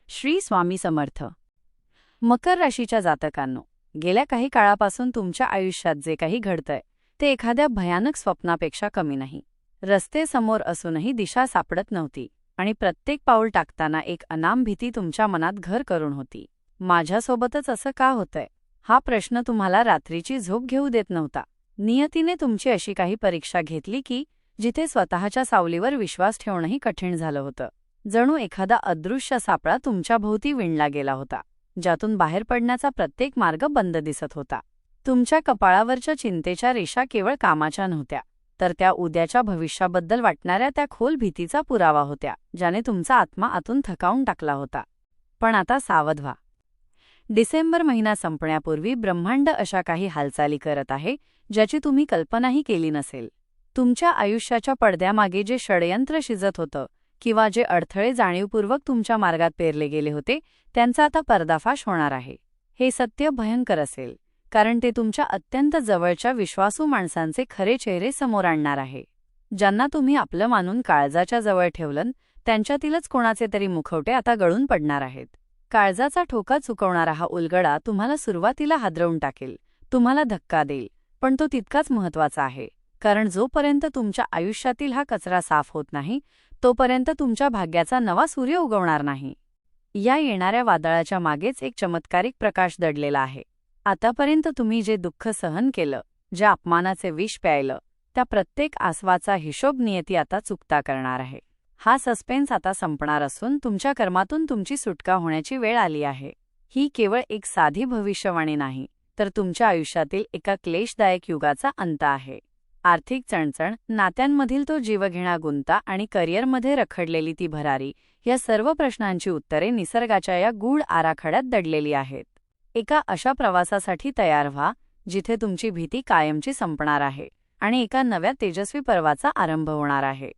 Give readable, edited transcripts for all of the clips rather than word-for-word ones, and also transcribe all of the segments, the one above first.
श्री स्वामी समर्थ. मकर राशीच्या जातकांनो, गेल्या काही काळापासून तुमच्या आयुष्यात जे काही घडतंय ते एखाद्या भयानक स्वप्नापेक्षा कमी नाही. रस्ते समोर असूनही दिशा सापडत नव्हती आणि प्रत्येक पाऊल टाकताना एक अनाम भीती तुमच्या मनात घर करून होती. माझ्यासोबतच असं का होतंय, हा प्रश्न तुम्हाला रात्रीची झोप घेऊ देत नव्हता. नियतीने तुमची अशी काही परीक्षा घेतली की जिथे स्वतःच्या सावलीवर विश्वास ठेवणंही कठीण झालं होतं. जणू एखादा अदृश्य सापळा तुमच्या भोवती विणला गेला होता, ज्यातून बाहेर पडण्याचा प्रत्येक मार्ग बंद दिसत होता. तुमच्या कपाळावरच्या चिंतेच्या रेषा केवळ कामाच्या नव्हत्या, तर त्या उद्याच्या भविष्याबद्दल वाटणाऱ्या त्या खोल भीतीचा पुरावा होत्या, ज्याने तुमचा आत्मा आतून थकावून टाकला होता. पण आता सावध व्हा. डिसेंबर महिना संपण्यापूर्वी ब्रह्मांड अशा काही हालचाली करत आहे ज्याची तुम्ही कल्पनाही केली नसेल. तुमच्या आयुष्याच्या पडद्यामागे जे षडयंत्र शिजत होतं किंवा जे अडथळे जाणीवपूर्वक तुमच्या मार्गात पेरले गेले होते, त्यांचा आता पर्दाफाश होणार आहे. हे सत्य भयंकर असेल, कारण ते तुमच्या अत्यंत जवळच्या विश्वासू माणसांचे खरे चेहरे समोर आणणार आहे. ज्यांना तुम्ही आपलं मानून काळजाच्या जवळ ठेवलं, त्यांच्यातीलच कोणाचे तरी मुखवटे आता गळून पडणार आहेत. काळजाचा ठोका चुकवणारा हा उलगडा तुम्हाला सुरुवातीला हादरवून टाकेल, तुम्हाला धक्का देईल, पण तो तितकाच महत्त्वाचा आहे. कारण जोपर्यंत तुमच्या आयुष्यातील हा कचरा साफ होत नाही, तोपर्यंत तुमच्या भाग्याचा नवा सूर्य उगवणार नाही. या येणाऱ्या वादळाच्या मागेच एक चमत्कारिक प्रकाश दडलेला आहे. आतापर्यंत तुम्ही जे दुःख सहन केलं, ज्या अपमानाचे विष प्यायलं, त्या प्रत्येक आसवाचा हिशोब नियती आता चुकता करणार आहे. हा सस्पेन्स आता संपणार असून तुमच्या कर्मातून तुमची सुटका होण्याची वेळ आली आहे. ही केवळ एक साधी भविष्यवाणी नाही, तर तुमच्या आयुष्यातील एका क्लेशदायक युगाचा अंत आहे. आर्थिक चणचण, नात्यांमधील तो जीवघेणा गुंता आणि करिअरमध्ये रखडलेली ती भरारी, या सर्व प्रश्नांची उत्तरे निसर्गाच्या या गूढ आराखड्यात दडलेली आहेत. एका अशा प्रवासासाठी तयार व्हा जिथे तुमची भीती कायमची संपणार आहे आणि एका नव्या तेजस्वी पर्वाचा आरंभ होणार आहे.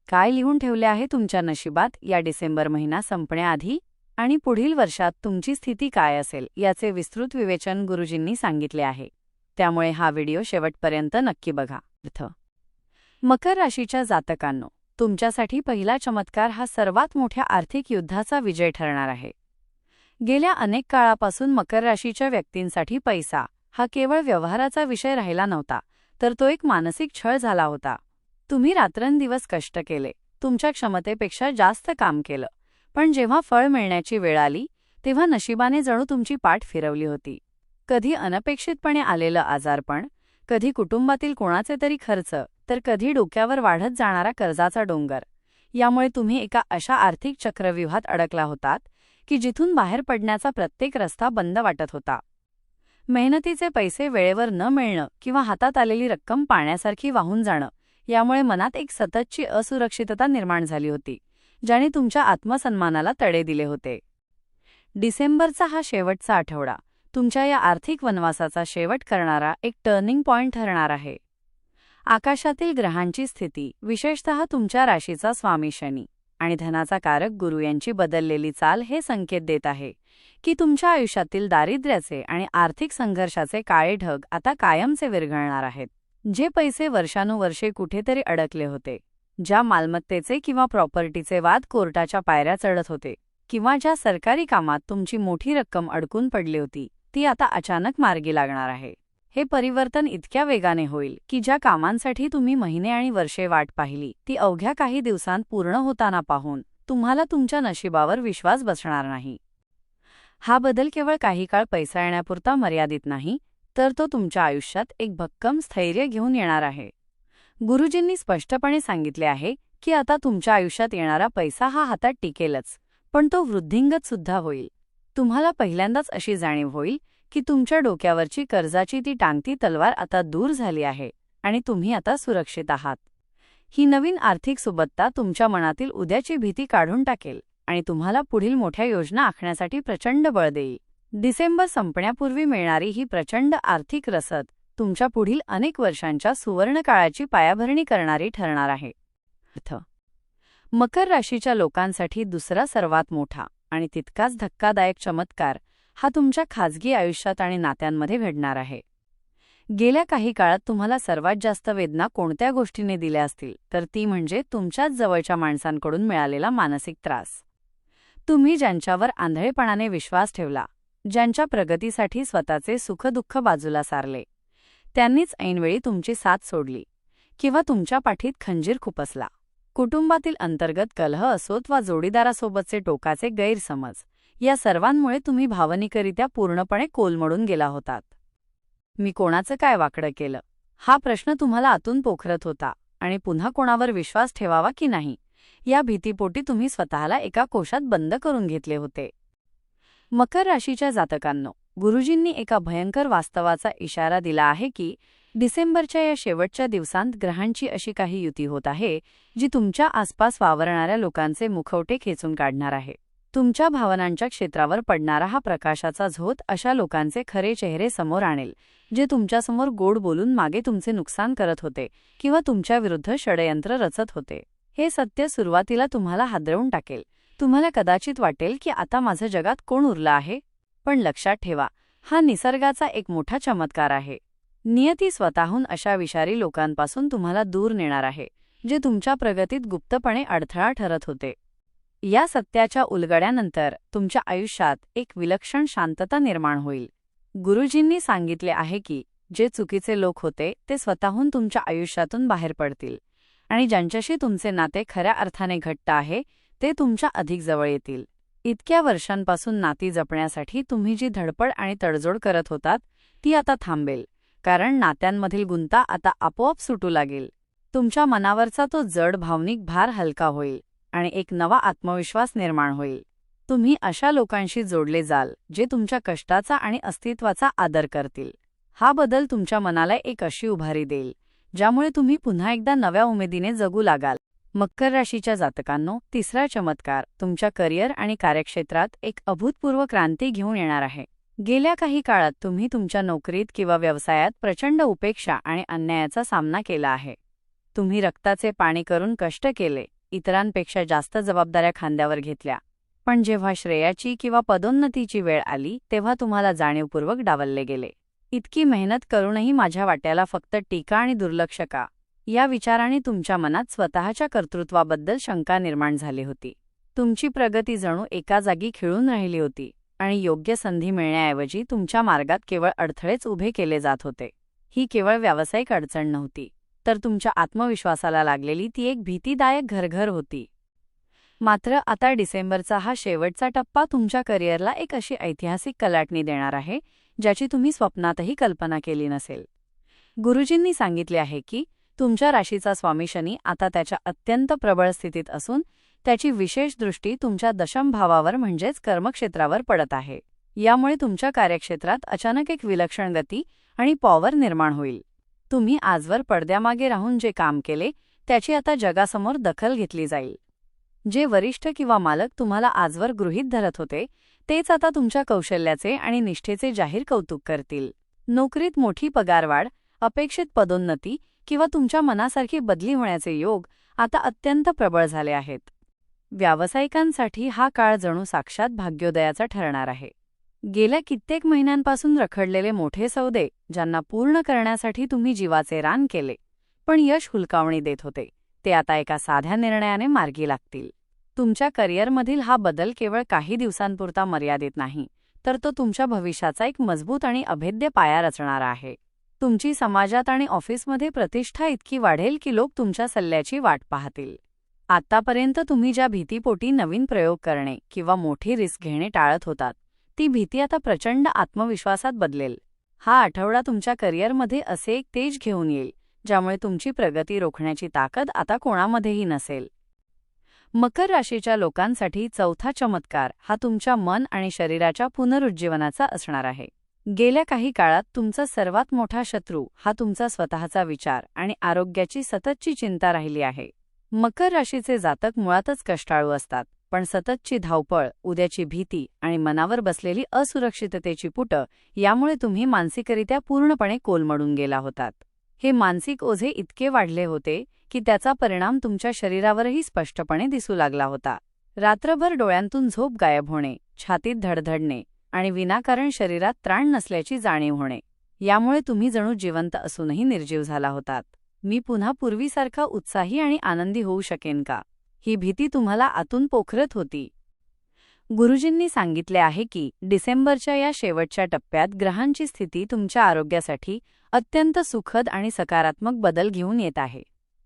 काय लिहून ठेवले आहे तुमच्या नशिबात या डिसेंबर महिना संपण्याआधी आणि पुढील वर्षात तुमची स्थिती काय असेल याचे विस्तृत विवेचन गुरुजींनी सांगितले आहे. त्यामुळे हा व्हिडिओ शेवटपर्यंत नक्की बघा. मकर राशीच्या जातकांनो, तुमच्यासाठी पहिला चमत्कार हा सर्वात मोठ्या आर्थिक युद्धाचा विजय ठरणार आहे. गेल्या अनेक काळापासून मकर राशीच्या व्यक्तींसाठी पैसा हा केवळ व्यवहाराचा विषय राहिला नव्हता, तर तो एक मानसिक छळ झाला होता. तुम्ही रात्रंदिवस कष्ट केले, तुमच्या क्षमतेपेक्षा जास्त काम केलं, पण जेव्हा फळ मिळण्याची वेळ आली तेव्हा नशिबाने जणू तुमची पाठ फिरवली होती. कधी अनपेक्षितपणे आलेलं आजारपण, कधी कुटुंबातील कोणाचे तरी खर्च, तर कधी डोक्यावर वाढत जाणारा कर्जाचा डोंगर. यामुळे तुम्ही एका अशा आर्थिक चक्रव्यूहात अडकला होतात की जिथून बाहेर पडण्याचा प्रत्येक रस्ता बंद वाटत होता. मेहनतीचे पैसे वेळेवर न मिळणं किंवा हातात आलेली रक्कम पाण्यासारखी वाहून जाणं, यामुळे मनात एक सततची असुरक्षितता निर्माण झाली होती, ज्याने तुमच्या आत्मसन्मानाला तडे दिले होते. डिसेंबरचा हा शेवटचा आठवडा तुमच्या या आर्थिक वनवासाचा शेवट करणारा एक टर्निंग पॉइंट ठरणार आहे. आकाशातील ग्रहांची स्थिती, विशेषतः तुमच्या राशीचा स्वामी शनी आणि धनाचा कारक गुरु यांची बदललेली चाल हे संकेत देत आहे की तुमच्या आयुष्यातील दारिद्र्याचे आणि आर्थिक संघर्षाचे काळे ढग आता कायमचे विरघळणार आहेत. जे पैसे वर्षानुवर्षे कुठेतरी अडकले होते, ज्या मालमत्तेचे किंवा प्रॉपर्टीचे वाद कोर्टाच्या पायऱ्या चढत होते, किंवा ज्या सरकारी कामात तुमची मोठी रक्कम अडकून पडली होती, ती आता अचानक मार्गी लागणार आहे. हे परिवर्तन इतक्या वेगाने होईल की ज्या कामांसाठी तुम्ही महिने आणि वर्षे वाट पाहिली ती अवघ्या काही दिवसांत पूर्ण होताना पाहून तुम्हाला तुमच्या नशिबावर विश्वास बसणार नाही. हा बदल केवळ काही काळ पैसा येण्यापुरता मर्यादित नाही, तर तो तुमच्या आयुष्यात एक भक्कम स्थैर्य घेऊन येणार आहे. गुरुजींनी स्पष्टपणे सांगितले आहे की आता तुमच्या आयुष्यात येणारा पैसा हा हातात टिकेलच, पण तो वृद्धिंगत सुद्धा होईल. तुम्हाला पहिल्यांदाच अशी जाणीव होईल की तुमच्या डोक्यावरची कर्जाची ती टांगती तलवार आता दूर झाली आहे आणि तुम्ही आता सुरक्षित आहात. ही नवीन आर्थिक सुबत्ता तुमच्या मनातील उद्याची भीती काढून टाकेल आणि तुम्हाला पुढील मोठ्या योजना आखण्यासाठी प्रचंड बळ देईल. डिसेंबर संपण्यापूर्वी मिळणारी ही प्रचंड आर्थिक रसद तुमच्या पुढील अनेक वर्षांच्या सुवर्ण काळाची पायाभरणी करणारी ठरणार आहे. मकर राशीच्या लोकांसाठी दुसरा सर्वात मोठा आणि तितकाच धक्कादायक चमत्कार हा तुमच्या खाजगी आयुष्यात आणि नात्यांमध्ये घडणार आहे. गेल्या काही काळात तुम्हाला सर्वात जास्त वेदना कोणत्या गोष्टीने दिल्या असतील, तर ती म्हणजे तुमच्याच जवळच्या माणसांकडून मिळालेला मानसिक त्रास. तुम्ही ज्यांच्यावर आंधळेपणाने विश्वास ठेवला, ज्यांच्या प्रगतीसाठी स्वतःचे सुखदुःख बाजूला सारले, त्यांनीच ऐनवेळी तुमची साथ सोडली किंवा तुमच्या पाठीत खंजीर खुपसला. कुटुंबातील अंतर्गत कलह असोत वा जोडीदारासोबतचे टोकाचे गैरसमज, या सर्वांमुळे तुम्ही भावनिकरित्या पूर्णपणे कोलमडून गेला होतात. मी कोणाचं काय वाकडं केलं, हा प्रश्न तुम्हाला आतून पोखरत होता आणि पुन्हा कोणावर विश्वास ठेवावा की नाही, या भीतीपोटी तुम्ही स्वतःला एका कोशात बंद करून घेतले होते. मकर राशीच्या जातकांनो, गुरुजींनी एका भयंकर वास्तवाचा इशारा दिला आहे की डिसेंबरच्या या शेवटच्या दिवसांत ग्रहांची अशी काही युती होत आहे जी तुमच्या आसपास वावरणाऱ्या लोकांचे मुखवटे खेचून काढणार आहे. तुमच्या भावनांच्या क्षेत्रावर पडणारा हा प्रकाशाचा झोत अशा लोकांचे खरे चेहरे समोर आणेल जे तुमच्यासमोर गोड बोलून मागे तुमचे नुकसान करत होते किंवा तुमच्याविरुद्ध षडयंत्र रचत होते. हे सत्य सुरुवातीला तुम्हाला हादरवून टाकेल. तुम्हाला कदाचित वाटेल की आता माझं जगात कोण उरलं आहे, पण लक्षात ठेवा, हा निसर्गाचा एक मोठा चमत्कार आहे. नियती स्वतःहून अशा विषारी लोकांपासून तुम्हाला दूर नेणार आहे जे तुमच्या प्रगतीत गुप्तपणे अडथळा ठरत होते. या सत्याच्या उलगड्यानंतर तुमच्या आयुष्यात एक विलक्षण शांतता निर्माण होईल. गुरुजींनी सांगितले आहे की जे चुकीचे लोक होते ते स्वतःहून तुमच्या आयुष्यातून बाहेर पडतील आणि ज्यांच्याशी तुमचे नाते खऱ्या अर्थाने घट्ट आहे ते तुमच्या अधिक जवळ येतील. इतक्या वर्षांपासून नाती जपण्यासाठी तुम्ही जी धडपड आणि तडजोड करत होतात ती आता थांबेल, कारण नात्यांमधील गुंता आता आपोआप सुटू लागेल. तुमच्या मनावरचा तो जड भावनिक भार हलका होईल आणि एक नवा आत्मविश्वास निर्माण होईल. तुम्ही अशा लोकांशी जोडले जाल जे तुमच्या कष्टाचा आणि अस्तित्वाचा आदर करतील. हा बदल तुमच्या मनाला एक अशी उभारी देईल ज्यामुळे तुम्ही पुन्हा एकदा नव्या उमेदीने जगू लागाल. मकर राशीच्या जातकांनो, तिसरा चमत्कार तुमच्या करिअर आणि कार्यक्षेत्रात एक अभूतपूर्व क्रांती घेऊन येणार आहे. गेल्या काही काळात तुम्ही तुमच्या नोकरीत किंवा व्यवसायात प्रचंड उपेक्षा आणि अन्यायाचा सामना केला आहे. तुम्ही रक्ताचे पाणी करून कष्ट केले, इतरांपेक्षा जास्त जबाबदाऱ्या खांद्यावर घेतल्या, पण जेव्हा श्रेयाची किंवा पदोन्नतीची वेळ आली तेव्हा तुम्हाला जाणीवपूर्वक डावलले गेले. इतकी मेहनत करूनही माझ्या वाट्याला फक्त टीका आणि दुर्लक्ष का, या विचाराने तुमच्या मनात स्वतःच्या कर्तृत्वाबद्दल शंका निर्माण झाली होती. तुमची प्रगती जणू एका जागी खिळून राहिली होती आणि योग्य संधी मिळण्याऐवजी तुमच्या मार्गात केवळ अडथळेच उभे केले जात होते. ही केवळ व्यावसायिक अडचण नव्हती, तर तुमच्या आत्मविश्वासाला लागलेली ती एक भीतीदायक घरघर होती. मात्र आता डिसेंबरचा हा शेवटचा टप्पा तुमच्या करिअरला एक अशी ऐतिहासिक कलाटणी देणार आहे ज्याची तुम्ही स्वप्नातही कल्पना केली नसेल. गुरुजींनी सांगितले आहे की तुमच्या राशीचा स्वामी शनी आता त्याच्या अत्यंत प्रबळ स्थितीत असून त्याची विशेष दृष्टी तुमच्या दशम भावावर म्हणजेच कर्मक्षेत्रावर पडत आहे. यामुळे तुमच्या कार्यक्षेत्रात अचानक एक विलक्षण गती आणि पॉवर निर्माण होईल. तुम्ही आजवर पडद्यामागे राहून जे काम केले त्याची आता जगासमोर दखल घेतली जाईल. जे वरिष्ठ किंवा मालक तुम्हाला आजवर गृहीत धरत होते तेच आता तुमच्या कौशल्याचे आणि निष्ठेचे जाहीर कौतुक करतील. नोकरीत मोठी पगारवाढ, अपेक्षित पदोन्नती किंवा तुमच्या मनासारखी बदली होण्याचे योग आता अत्यंत प्रबळ झाले आहेत. व्यावसायिकांसाठी हा काळ जणू साक्षात भाग्योदयाचा ठरणार आहे. गेल्या कित्येक महिन्यांपासून रखडलेले मोठे सौदे, ज्यांना पूर्ण करण्यासाठी तुम्ही जीवाचे रान केले पण यश हुलकावणी देत होते, ते आता एका साध्या निर्णयाने मार्गी लागतील. तुमच्या करिअरमधील हा बदल केवळ काही दिवसांपुरता मर्यादित नाही, तर तो तुमच्या भविष्याचा एक मजबूत आणि अभेद्य पाया रचणारा आहे. तुमची समाजात आणि ऑफिसमध्ये प्रतिष्ठा इतकी वाढेल की लोक तुमच्या सल्ल्याची वाट पाहतील. आतापर्यंत तुम्ही ज्या भीतीपोटी नवीन प्रयोग करणे किंवा मोठी रिस्क घेणे टाळत होतात, ती भीती आता प्रचंड आत्मविश्वासात बदलेल. हा आठवडा तुमच्या करिअरमध्ये असे एक तेज घेऊन येईल ज्यामुळे तुमची प्रगती रोखण्याची ताकद आता कोणामध्येही नसेल. मकर राशीच्या लोकांसाठी चौथा चमत्कार हा तुमच्या मन आणि शरीराच्या पुनरुज्जीवनाचा असणार आहे. गेल्या काही काळात तुमचा सर्वात मोठा शत्रू हा तुमचा स्वतःचा विचार आणि आरोग्याची सततची चिंता राहिली आहे. मकर राशीचे जातक मुळातच कष्टाळू असतात, पण सततची धावपळ, उद्याची भीती आणि मनावर बसलेली असुरक्षिततेची पुटं यामुळे तुम्ही मानसिकरित्या पूर्णपणे कोलमडून गेला होतात. हे मानसिक ओझे इतके वाढले होते की त्याचा परिणाम तुमच्या शरीरावरही स्पष्टपणे दिसू लागला होता. रात्रभर डोळ्यांतून झोप गायब होणे, छातीत धडधडणे आणि विनाकारण शरीरात त्राण नसल्याची जाणीव होणे, यामुळे तुम्ही जणू जिवंत असूनही निर्जीव झाला होतात. मी पुन्हा पूर्वीसारखा उत्साही आणि आनंदी होऊ शकेन का, ही भीती तुम्हाला आतून पोखरत होती. गुरुजींनी सांगितले आहे की डिसेंबरच्या या शेवटच्या टप्प्यात ग्रहांची स्थिती तुमच्या आरोग्यासाठी अत्यंत सुखद आणि सकारात्मक बदल घेऊन येत आहे.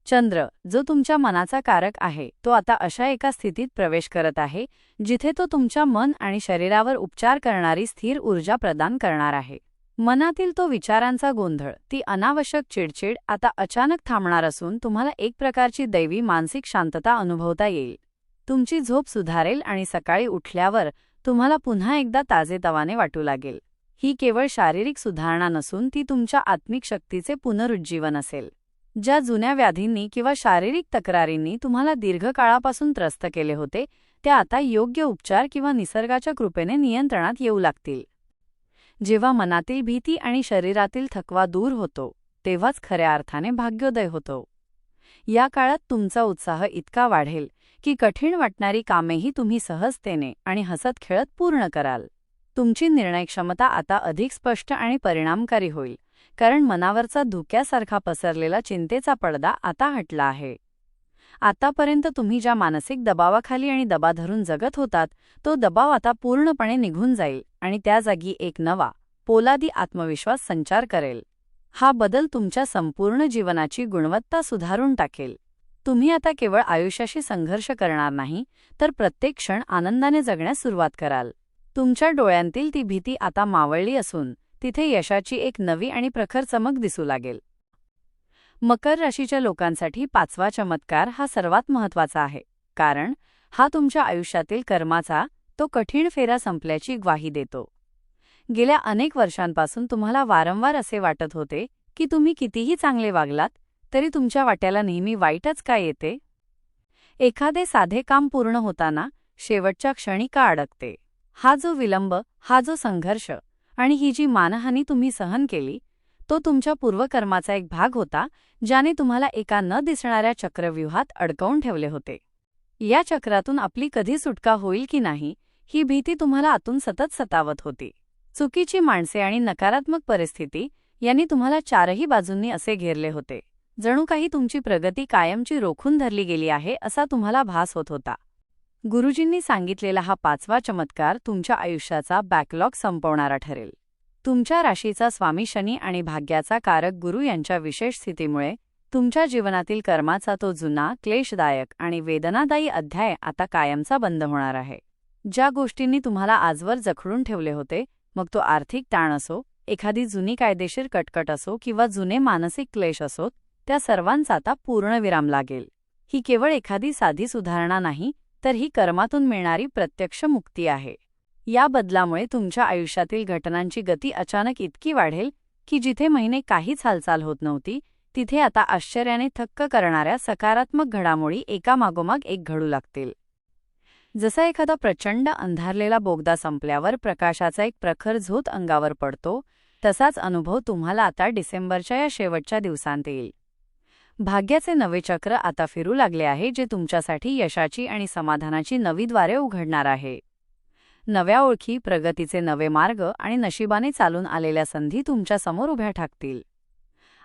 चंद्र, जो तुमच्या मनाचा कारक आहे, तो आता अशा एका स्थितीत प्रवेश करत आहे जिथे तो तुमच्या मन आणि शरीरावर उपचार करणारी स्थिर ऊर्जा प्रदान करणार आहे. मनातील तो विचारांचा गोंधळ, ती अनावश्यक चिडचिड आता अचानक थांबणार असून तुम्हाला एक प्रकारची दैवी मानसिक शांतता अनुभवता येईल. तुमची झोप सुधारेल आणि सकाळी उठल्यावर तुम्हाला पुन्हा एकदा ताजेतवाने वाटू लागेल. ही केवळ शारीरिक सुधारणा नसून ती तुमच्या आत्मिक शक्तीचे पुनरुज्जीवन असेल. ज्या जुन्या व्याधींनी किंवा शारीरिक तक्रारींनी तुम्हाला दीर्घकाळापासून त्रस्त केले होते, त्या आता योग्य उपचार किंवा निसर्गाच्या कृपेने नियंत्रणात येऊ लागतील. जेव्हा मनातील भीती आणि शरीरातील थकवा दूर होतो, तेव्हाच खऱ्या अर्थाने भाग्योदय होतो. या काळात तुमचा उत्साह इतका वाढेल की कठीण वाटणारी कामेही तुम्ही सहजतेने आणि हसत खेळत पूर्ण कराल. तुमची निर्णय क्षमता आता अधिक स्पष्ट आणि परिणामकारी होईल, कारण मनावरचा धुक्यासारखा पसरलेला चिंतेचा पडदा आता हटला आहे. आतापर्यंत तुम्ही ज्या मानसिक दबावाखाली आणि दबा धरून जगत होतात, तो दबाव आता पूर्णपणे निघून जाईल आणि त्या जागी एक नवा, पोलादी आत्मविश्वास संचार करेल. हा बदल तुमच्या संपूर्ण जीवनाची गुणवत्ता सुधारून टाकेल. तुम्ही आता केवळ आयुष्याशी संघर्ष करणार नाही, तर प्रत्येक क्षण आनंदाने जगण्यास सुरुवात कराल. तुमच्या डोळ्यांतील ती भीती आता मावळली असून तिथे यशाची एक नवी आणि प्रखर चमक दिसू लागेल. मकर राशीच्या लोकांसाठी 5वा चमत्कार हा सर्वात महत्त्वाचा आहे, कारण हा तुमच्या आयुष्यातील कर्माचा तो कठीण फेरा संपल्याची ग्वाही देतो. गेल्या अनेक वर्षांपासून तुम्हाला वारंवार असे वाटत होते की तुम्ही कितीही चांगले वागलात तरी तुमच्या वाट्याला नेहमी वाईटच का येते. एखादे साधे काम पूर्ण होताना शेवटच्या क्षणी का अडकते. हा जो विलंब, हा जो संघर्ष आणि ही जी मानहानी तुम्ही सहन केली, तो तुमच्या पूर्वकर्माचा एक भाग होता, ज्याने तुम्हाला एका न दिसणाऱ्या चक्रव्यूहात अडकवून ठेवले होते. या चक्रातून आपली कधी सुटका होईल की नाही, ही भीती तुम्हाला आतून सतत सतावत होती. चुकीची माणसे आणि नकारात्मक परिस्थिती यांनी तुम्हाला चारही बाजूंनी असे घेरले होते, जणू काही तुमची प्रगती कायमची रोखून धरली गेली आहे असा तुम्हाला भास होत होता. गुरुजींनी सांगितलेला हा 5वा चमत्कार तुमच्या आयुष्याचा बॅकलॉग संपवणारा ठरेल. तुमच्या राशीचा स्वामी शनी आणि भाग्याचा कारक गुरु यांच्या विशेष स्थितीमुळे तुमच्या जीवनातील कर्माचा तो जुना, क्लेशदायक आणि वेदनादायी अध्याय आता कायमचा बंद होणार आहे. ज्या गोष्टींनी तुम्हाला आजवर जखडून ठेवले होते, मग तो आर्थिक ताण असो, एखादी जुनी कायदेशीर कटकट असो किंवा जुने मानसिक क्लेश असोत, त्या सर्वांचा आता पूर्णविराम लागेल. ही केवळ एखादी साधी सुधारणा नाही, तर ही कर्मातून मिळणारी प्रत्यक्ष मुक्ती आहे. या बदलामुळे तुमच्या आयुष्यातील घटनांची गती अचानक इतकी वाढेल की जिथे महिने काहीच हालचाल होत नव्हती, तिथे आता आश्चर्याने थक्क करणाऱ्या सकारात्मक घडामोडी एकामागोमाग एक घडू लागतील. जसा एखादा प्रचंड अंधारलेला बोगदा संपल्यावर प्रकाशाचा एक प्रखर झोत अंगावर पडतो, तसाच अनुभव तुम्हाला आता डिसेंबरच्या या शेवटच्या दिवसांत येईल. भाग्याचे नवे चक्र आता फिरू लागले आहे, जे तुमच्यासाठी यशाची आणि समाधानाची नवी द्वारे उघडणार आहे. नव्या ओळखी, प्रगतीचे नवे मार्ग आणि नशिबाने चालून आलेल्या संधी तुमच्या समोर उभ्या ठाकतील.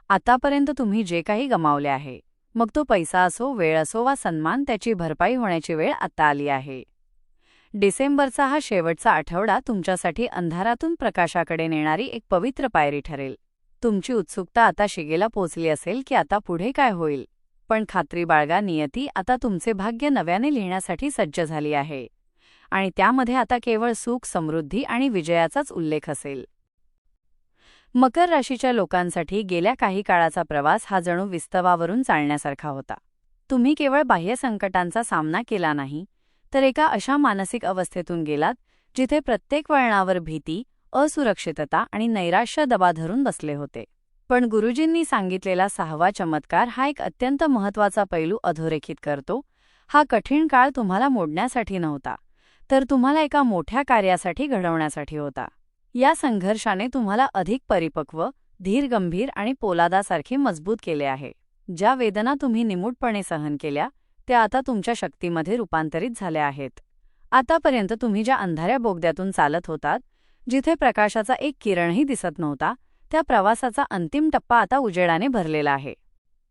आतापर्यंत तुम्ही जे काही गमावले आहे, मग तो पैसा असो, वेळ असो वा सन्मान, त्याची भरपाई होण्याची वेळ आता आली आहे. डिसेंबरचा हा शेवटचा आठवडा तुमच्यासाठी अंधारातून प्रकाशाकडे नेणारी एक पवित्र पायरी ठरेल. तुमची उत्सुकता आता शिगेला पोचली असेल की आता पुढे काय होईल, पण खात्री बाळगा, नियती आता तुमचे भाग्य नव्याने लिहिण्यासाठी सज्ज झाली आहे आणि त्यामध्ये आता केवळ सुख, समृद्धी आणि विजयाचाच उल्लेख असेल. मकर राशीच्या लोकांसाठी गेल्या काही काळाचा प्रवास हा जणू विस्तवावरून चालण्यासारखा होता. तुम्ही केवळ बाह्य संकटांचा सामना केला नाही, तर एका अशा मानसिक अवस्थेतून गेलात जिथे प्रत्येक वळणावर भीती, असुरक्षितता आणि नैराश्य दबा धरून बसले होते. पण गुरुजींनी सांगितलेला 6वा चमत्कार हा एक अत्यंत महत्त्वाचा पैलू अधोरेखित करतो. हा कठीण काळ तुम्हाला मोडण्यासाठी नव्हता, तर तुम्हाला एका मोठ्या कार्यासाठी घडवण्यासाठी होता. या संघर्षाने तुम्हाला अधिक परिपक्व, धीरगंभीर आणि पोलादासारखे मजबूत केले आहे. ज्या वेदना तुम्ही निमूटपणे सहन केल्या, त्या आता तुमच्या शक्तीमध्ये रूपांतरित झाल्या आहेत. आतापर्यंत तुम्ही ज्या अंधाऱ्या बोगद्यातून चालत होतात, जिथे प्रकाशाचा एक किरणही दिसत नव्हता, त्या प्रवासाचा अंतिम टप्पा आता उजेडाने भरलेला आहे.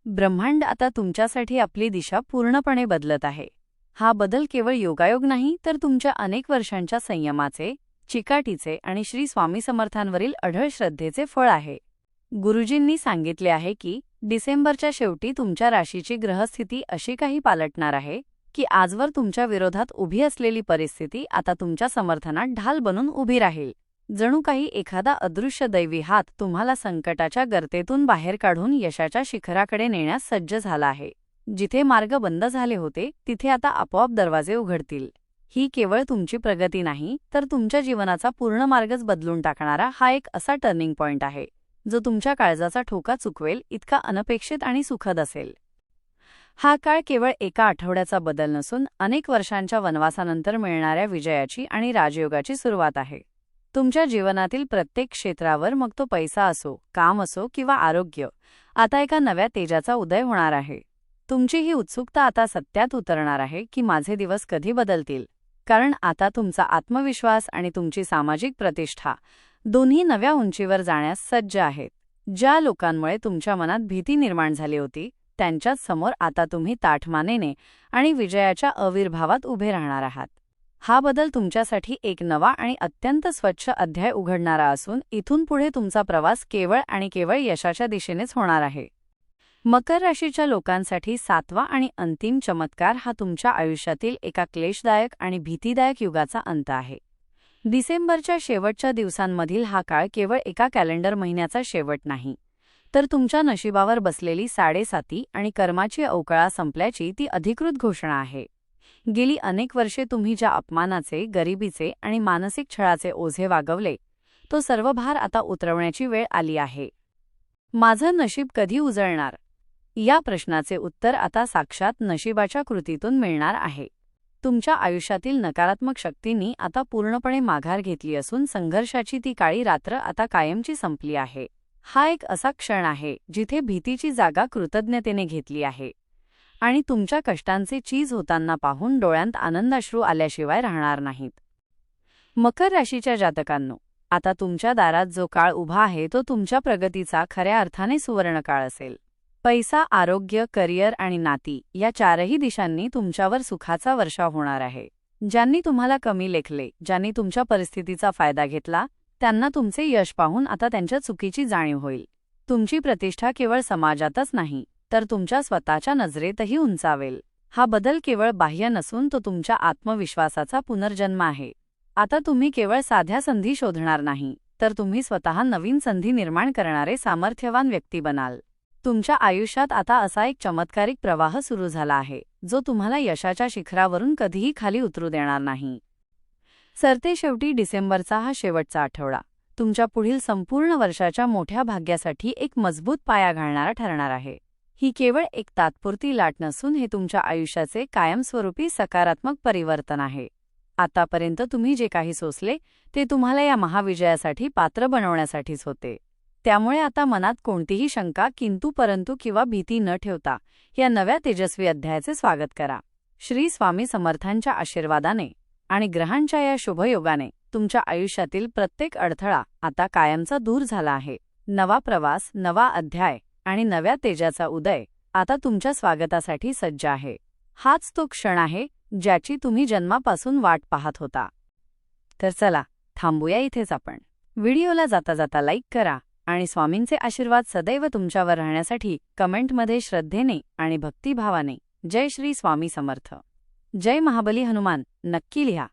ब्रह्मांड आता तुमच्यासाठी आपली दिशा पूर्णपणे बदलत आहे. हा बदल केवळ योगायोग नाही तर तुमच्या अनेक वर्षांच्या संयमाचे, चिकाटीचे आणि श्री स्वामी समर्थांवरील अढळ श्रद्धेचे फळ आहे. गुरुजींनी सांगितले आहे की डिसेंबरच्या शेवटी तुमच्या राशीची ग्रहस्थिती अशी काही पालटणार आहे की आजवर तुमच्या विरोधात उभी असलेली परिस्थिती आता तुमच्या समर्थनात ढाल बनून उभी राहील. जणू काही एखादा अदृश्य दैवी हात तुम्हाला संकटाच्या गर्तेतून बाहेर काढून यशाच्या शिखराकडे नेण्यास सज्ज झाला आहे. जिथे मार्ग बंद झाले होते तिथे आता आपोआप दरवाजे उघडतील. ही केवळ तुमची प्रगती नाही तर तुमच्या जीवनाचा पूर्ण मार्गच बदलून टाकणारा हा एक असा टर्निंग पॉइंट आहे जो तुमच्या काळजाचा ठोका चुकवेल इतका अनपेक्षित आणि सुखद असेल. हा काळ केवळ एका आठवड्याचा बदल नसून अनेक वर्षांच्या वनवासानंतर मिळणाऱ्या विजयाची आणि राजयोगाची सुरुवात आहे. तुमच्या जीवनातील प्रत्येक क्षेत्रावर, मग तो पैसा असो, काम असो किंवा आरोग्य, आता एका नव्या तेजाचा उदय होणार आहे. तुमची ही उत्सुकता आता सत्यात उतरणार आहे की माझे दिवस कधी बदलतील, कारण आता तुमचा आत्मविश्वास आणि तुमची सामाजिक प्रतिष्ठा दोन्ही नव्या उंचीवर जाण्यास सज्ज आहेत. ज्या लोकांमुळे तुमच्या मनात भीती निर्माण झाली होती त्यांच्याच समोर आता तुम्ही ताठमानेने आणि विजयाच्या आविर्भावात उभे राहणार आहात. हा बदल तुमच्यासाठी एक नवा आणि अत्यंत स्वच्छ अध्याय उघडणारा असून इथून पुढे तुमचा प्रवास केवळ आणि केवळ यशाच्या दिशेनेच होणार आहे. मकर राशीच्या लोकांसाठी 7वा आणि अंतिम चमत्कार हा तुमच्या आयुष्यातील एका क्लेशदायक आणि भीतीदायक युगाचा अंत आहे. डिसेंबरच्या शेवटच्या दिवसांमधील हा काळ केवळ एका कॅलेंडर महिन्याचा शेवट नाही, तर तुमच्या नशिबावर बसलेली 7.5 आणि कर्माची अवकळा संपल्याची ती अधिकृत घोषणा आहे. गेली अनेक वर्षे तुम्ही ज्या अपमानाचे, गरिबीचे आणि मानसिक छळाचे ओझे वागवले, तो सर्व भार आता उतरवण्याची वेळ आली आहे. माझं नशीब कधी उजळणार? या प्रश्नाचे उत्तर आता साक्षात नशिबाच्या कृतीतून मिळणार आहे. तुमच्या आयुष्यातील नकारात्मक शक्तींनी आता पूर्णपणे माघार घेतली असून संघर्षाची ती काळी रात्र आता कायमची संपली आहे. हा एक असा क्षण आहे जिथे भीतीची जागा कृतज्ञतेने घेतली आहे आणि तुमच्या कष्टांचे चीज होताना पाहून डोळ्यांत आनंदाश्रू आल्याशिवाय राहणार नाहीत. मकर राशीच्या जातकांनो, आता तुमच्या दारात जो काळ उभा आहे तो तुमच्या प्रगतीचा खऱ्या अर्थाने सुवर्णकाळ असेल. पैसा, आरोग्य, करिअर आणि नाती या चारही दिशांनी तुमच्यावर सुखाचा वर्षाव होणार आहे. ज्यांनी तुम्हाला कमी लेखले, ज्यांनी तुमच्या परिस्थितीचा फायदा घेतला, त्यांना तुमचे यश पाहून आता त्यांच्या चुकीची जाणीव होईल. तुमची प्रतिष्ठा केवळ समाजातच नाही तर तुमच्या स्वतःच्या नजरेतही उंचावेल. हा बदल केवळ बाह्य नसून तो तुमच्या आत्मविश्वासाचा पुनर्जन्म आहे. आता तुम्ही केवळ साध्या संधी शोधणार नाही तर तुम्ही स्वतः नवीन संधी निर्माण करणारे सामर्थ्यवान व्यक्ती बनाल. तुमच्या आयुष्यात आता असा एक चमत्कारिक प्रवाह सुरू झाला आहे जो तुम्हाला यशाच्या शिखरावरून कधीही खाली उतरू देणार नाही. सरते शेवटी डिसेंबरचा हा शेवटचा आठवडा तुमच्या पुढील संपूर्ण वर्षाच्या मोठ्या भाग्यासाठी एक मजबूत पाया घालणारा ठरणार आहे. ही केवळ एक तात्पुरती लाट नसून हे तुमच्या आयुष्याचे कायमस्वरूपी सकारात्मक परिवर्तन आहे. आतापर्यंत तुम्ही जे काही सोसले ते तुम्हाला या महाविजयासाठी पात्र बनवण्यासाठीच होते. त्यामुळे आता मनात कोणतीही शंका, किंतु परंतु किंवा भीती न ठेवता या नव्या तेजस्वी अध्यायाचे स्वागत करा. श्री स्वामी समर्थांच्या आशीर्वादाने आणि ग्रहांच्या या शुभयोगाने तुमच्या आयुष्यातील प्रत्येक अडथळा आता कायमचा दूर झाला आहे. नवा प्रवास, नवा अध्याय आणि नव्या तेजाचा उदय आता तुमच्या स्वागतासाठी सज्ज आहे. हाच तो क्षण आहे ज्याची तुम्ही जन्मापासून वाट पाहत होता. तर चला थांबूया इथेच आपण. व्हिडिओला जाता जाता लाईक करा आणि स्वामींचे आशीर्वाद सदैव तुमच्यावर राहण्यासाठी कमेंटमध्ये श्रद्धेने आणि भक्तिभावाने जय श्री स्वामी समर्थ, जय महाबली हनुमान नक्की लिहा.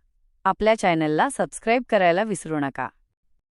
आपल्या चॅनलला सबस्क्राईब करायला विसरू नका.